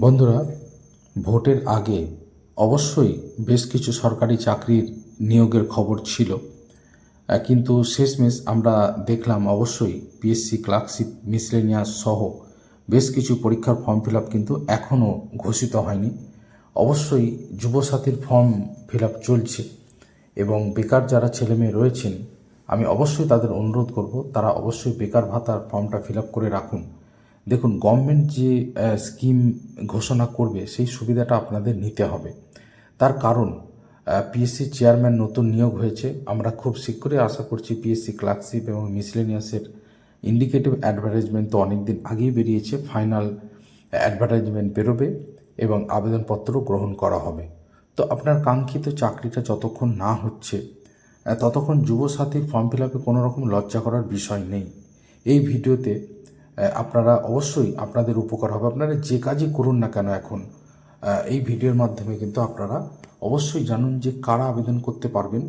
বন্ধুরা, ভোটের আগে অবশ্যই বেশ কিছু সরকারি চাকরির নিয়োগের খবর ছিল, কিন্তু শেষমেশ আমরা দেখলাম অবশ্যই পিএসসি ক্লার্কশিপ মিসলেনিয়াস সহ বেশ কিছু পরীক্ষার ফর্ম ফিল আপ কিন্তু এখনও ঘোষিত হয়নি। অবশ্যই যুবসাথীর ফর্ম ফিল আপ চলছে এবং বেকার যারা ছেলেমেয়ে রয়েছেন আমি অবশ্যই তাদের অনুরোধ করব তারা অবশ্যই বেকার ভাতার ফর্মটা ফিল আপ করে রাখুন। দেখুন, গভর্নমেন্ট যে স্কিম ঘোষণা করবে সেই সুবিধাটা আপনাদের নিতে হবে। তার কারণ পিএসসি চেয়ারম্যান নতুন নিয়োগ হয়েছে। আমরা খুব শীঘ্রই আশা করছি পিএসসি ক্লার্কশিপ এবং মিসলেনিয়াসের ইন্ডিকেটিভ অ্যাডভার্টাইজমেন্ট তো অনেক দিন আগেই বেরিয়েছে, ফাইনাল অ্যাডভার্টাইজমেন্ট বেরোবে এবং আবেদনপত্র গ্রহণ করা হবে। তো আপনার কাঙ্ক্ষিত চাকরিটা যতক্ষণ না হচ্ছে ততক্ষণ যুবসাথীর ফর্ম ফিল আপে কোনো রকম লজ্জা করার বিষয় নেই। এই ভিডিওতে আপনারা অবশ্যই আপনাদের উপকার হবে। আপনারা যে কাজই করুন না কেন এখন এই ভিডিওর মাধ্যমে কিন্তু আপনারা অবশ্যই জানুন যে কারা আবেদন করতে পারবেন।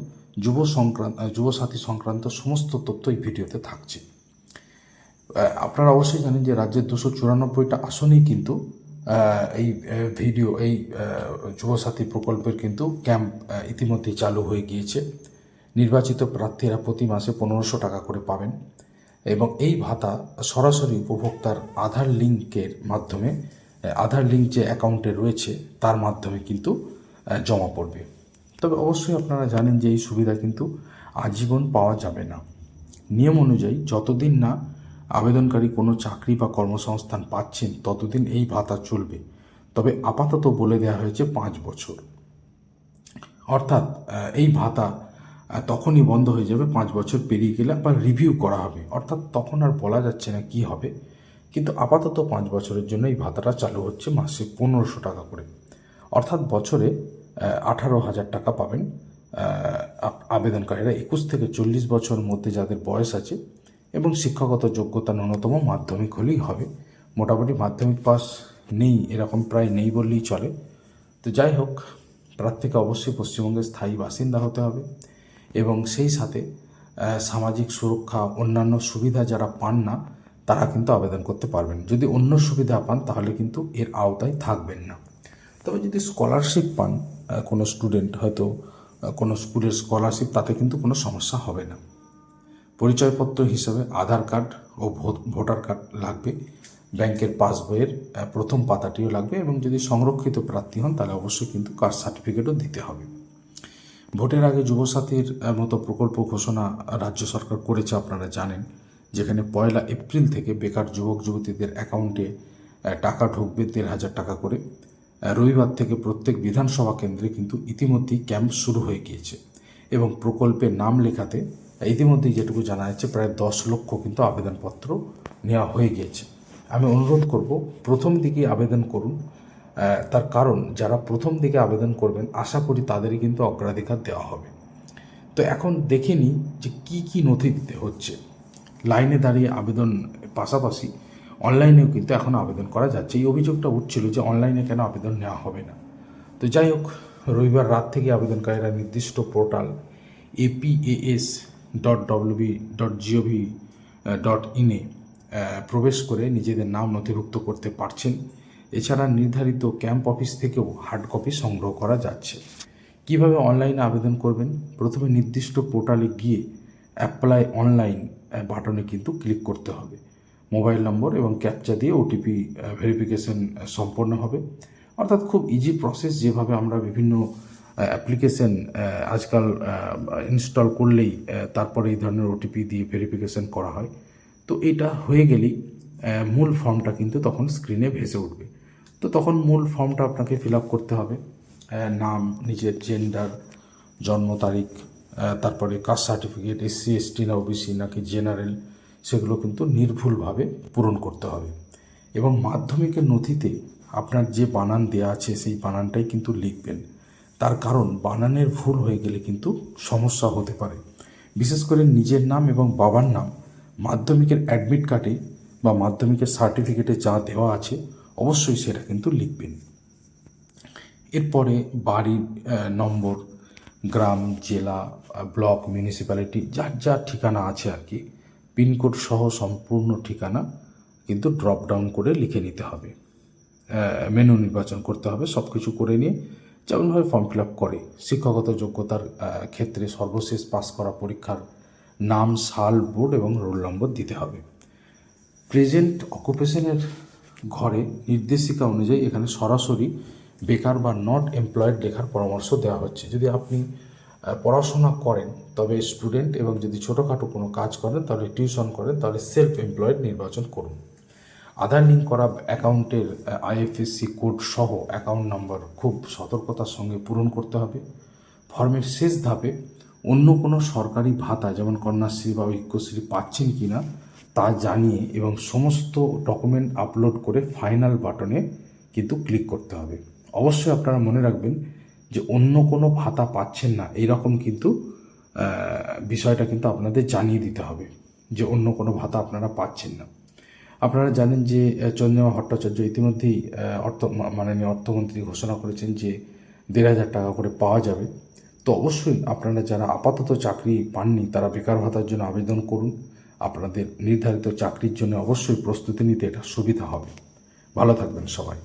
যুবসাথী সংক্রান্ত সমস্ত তথ্য এই ভিডিওতে থাকছে। আপনারা অবশ্যই জানেন যে রাজ্যের 294টা আসনেই কিন্তু এই যুবসাথী প্রকল্পের কিন্তু ক্যাম্প ইতিমধ্যেই চালু হয়ে গিয়েছে। নির্বাচিত প্রার্থীরা প্রতি মাসে 1500 টাকা করে পাবেন এবং এই ভাতা সরাসরি উপভোক্তার আধার লিঙ্কের মাধ্যমে, আধার লিঙ্ক যে অ্যাকাউন্টে রয়েছে তার মাধ্যমে কিন্তু জমা পড়বে। তবে অবশ্যই আপনারা জানেন যে এই সুবিধা কিন্তু আজীবন পাওয়া যাবে না। নিয়ম অনুযায়ী যতদিন না আবেদনকারী কোনো চাকরি বা কর্মসংস্থান পাচ্ছেন ততদিন এই ভাতা চলবে। তবে আপাতত বলে দেওয়া হয়েছে 5 বছর, অর্থাৎ এই ভাতা তখনই বন্ধ হয়ে যাবে 5 বছর পেরিয়ে গেলে, আবার রিভিউ করা হবে, অর্থাৎ তখন আর বলা যাচ্ছে না কি হবে। কিন্তু আপাতত 5 বছরের জন্য এই ভাতাটা চালু হচ্ছে মাসে 1500 টাকা করে, অর্থাৎ বছরে 18,000 টাকা পাবেন আবেদনকারীরা 21 থেকে 40 বছর মধ্যে যাদের বয়স আছে এবং শিক্ষাগত যোগ্যতা ন্যূনতম মাধ্যমিক হলেই হবে। মোটামুটি মাধ্যমিক পাস নেই এরকম প্রায় নেই বললেই চলে। তো যাই হোক, প্রার্থীকে অবশ্যই পশ্চিমবঙ্গের স্থায়ী বাসিন্দা হতে হবে এবং সেই সাথে সামাজিক সুরক্ষা অন্যান্য সুবিধা যারা পান না তারা কিন্তু আবেদন করতে পারবেন। যদি অন্য সুবিধা পান তাহলে কিন্তু এর আওতায় থাকবেন না। তবে যদি স্কলারশিপ পান, কোনো স্টুডেন্ট হয়তো কোনো স্কুলের স্কলারশিপ, তাতে কিন্তু কোনো সমস্যা হবে না। পরিচয়পত্র হিসাবে আধার কার্ড ও ভোটার কার্ড লাগবে, ব্যাংকের পাসবইয়ের প্রথম পাতাটিও লাগবে এবং যদি সংরক্ষিত প্রার্থী হন তাহলে অবশ্যই কিন্তু কাস্ট সার্টিফিকেটও দিতে হবে। ভোটের আগে যুবসাথীর মতো প্রকল্প ঘোষণা রাজ্য সরকার করেছে, আপনারা জানেন, যেখানে 1 এপ্রিল থেকে বেকার যুবক যুবতীদের অ্যাকাউন্টে টাকা ঢুকবে 1,500 টাকা করে। রবিবার থেকে প্রত্যেক বিধানসভা কেন্দ্রে কিন্তু ইতিমধ্যেই ক্যাম্প শুরু হয়ে গিয়েছে এবং প্রকল্পের নাম লেখাতে ইতিমধ্যেই যেটুকু জানা যাচ্ছে প্রায় 10 লক্ষ কিন্তু আবেদনপত্র নেওয়া হয়ে গিয়েছে। আমি অনুরোধ করব প্রথম দিকেই আবেদন করুন, তার কারণ যারা প্রথম দিকে আবেদন করবেন আশা করি তাদেরই কিন্তু অগ্রাধিকার দেওয়া হবে। তো এখন দেখে নিই যে কী নথি দিতে হচ্ছে। লাইনে দাঁড়িয়ে আবেদন পাশাপাশি অনলাইনেও কিন্তু এখন আবেদন করা যাচ্ছে। এই অভিযোগটা উঠছিল যে অনলাইনে কেন আবেদন নেওয়া হবে না। তো যাই হোক, রবিবার রাত থেকে আবেদনকারীরা নির্দিষ্ট পোর্টাল apas.wb.gov.in প্রবেশ করে নিজেদের নাম নথিভুক্ত করতে পারছেন। এছাড়া নির্ধারিত ক্যাম্প অফিস থেকেও হার্ড কপি সংগ্রহ করা যাচ্ছে। কিভাবে অনলাইনে আবেদন করবেন? প্রথমে নির্দিষ্ট পোর্টালে গিয়ে অ্যাপ্লাই অনলাইন বাটনে কিন্তু ক্লিক করতে হবে। মোবাইল নম্বর এবং ক্যাপচা দিয়ে ওটিপি ভেরিফিকেশন সম্পন্ন হবে, অর্থাৎ খুব ইজি প্রসেস। যেভাবে আমরা বিভিন্ন অ্যাপ্লিকেশন আজকাল ইনস্টল করলেই তারপরে এই ধরনের ওটিপি দিয়ে ভেরিফিকেশন করা হয়, তো এটা হয়ে গেলেই মূল ফর্মটা কিন্তু তখন স্ক্রিনে ভেসে উঠবে। তো তখন মূল ফর্মটা আপনাকে ফিল আপ করতে হবে, নাম, নিজের জেন্ডার, জন্ম তারিখ, তারপরে কাস্ট সার্টিফিকেট, এসসি এসটি না ওবিসি নাকি জেনারেল, সেগুলো কিন্তু নির্ভুলভাবে পূরণ করতে হবে এবং মাধ্যমিকের নথিতে আপনার যে বানান দেওয়া আছে সেই বানানটাই কিন্তু লিখবেন। তার কারণ বানানের ভুল হয়ে গেলে কিন্তু সমস্যা হতে পারে। বিশেষ করে নিজের নাম এবং বাবার নাম মাধ্যমিকের অ্যাডমিট কার্ডে বা মাধ্যমিকের সার্টিফিকেটে যা দেওয়া আছে অবশ্যই সেটা কিন্তু লিখবেন। এরপরে বাড়ির নম্বর, গ্রাম, জেলা, ব্লক, মিউনিসিপ্যালিটি যার যার ঠিকানা আছে আর কি, পিনকোড সহ সম্পূর্ণ ঠিকানা কিন্তু ড্রপ ডাউন করে লিখে নিতে হবে। মেনু নির্বাচন করতে হবে। সব কিছু করে নিয়ে যেমনভাবে ফর্ম ফিল আপ করে শিক্ষাগত যোগ্যতার ক্ষেত্রে সর্বশেষ পাস করা পরীক্ষার নাম, সাল, বোর্ড এবং রোল নম্বর দিতে হবে। প্রেজেন্ট অকুপেশনের ঘরে নির্দেশিকা অনুযায়ী এখানে সরাসরি বেকার বা নট এমপ্লয়েড লেখার পরামর্শ দেওয়া হচ্ছে। যদি আপনি পড়াশোনা করেন তবে স্টুডেন্ট, এবং যদি ছোটোখাটো কোনো কাজ করেন তাহলে টিউশন করেন তাহলে সেলফ এমপ্লয়েড নির্বাচন করুন। আধার লিঙ্ক করা অ্যাকাউন্টের আইএফএসসি কোড সহ অ্যাকাউন্ট নাম্বার খুব সতর্কতার সঙ্গে পূরণ করতে হবে। ফর্মের শেষ ধাপে অন্য কোনো সরকারি ভাতা যেমন কন্যাশ্রী বা ঐক্যশ্রী পাচ্ছেন কি না তা জানিয়ে এবং সমস্ত ডকুমেন্ট আপলোড করে ফাইনাল বাটনে কিন্তু ক্লিক করতে হবে। অবশ্যই আপনারা মনে রাখবেন যে অন্য কোনো ভাতা পাচ্ছেন না এইরকম কিন্তু বিষয়টা কিন্তু আপনাদের জানিয়ে দিতে হবে যে অন্য কোনো ভাতা আপনারা পাচ্ছেন না। আপনারা জানেন যে চন্দ্রিমা ভট্টাচার্য ইতিমধ্যেই মাননীয় অর্থমন্ত্রী ঘোষণা করেছেন যে 1,500 টাকা করে পাওয়া যাবে। তো অবশ্যই আপনারা যারা আপাতত চাকরি পাননি তারা বেকার ভাতার জন্য আবেদন করুন। আপনাদের নির্ধারিত চাকরির জন্য অবশ্যই প্রস্তুতি নিতে এটা সুবিধা হবে। ভালো থাকবেন সবাই।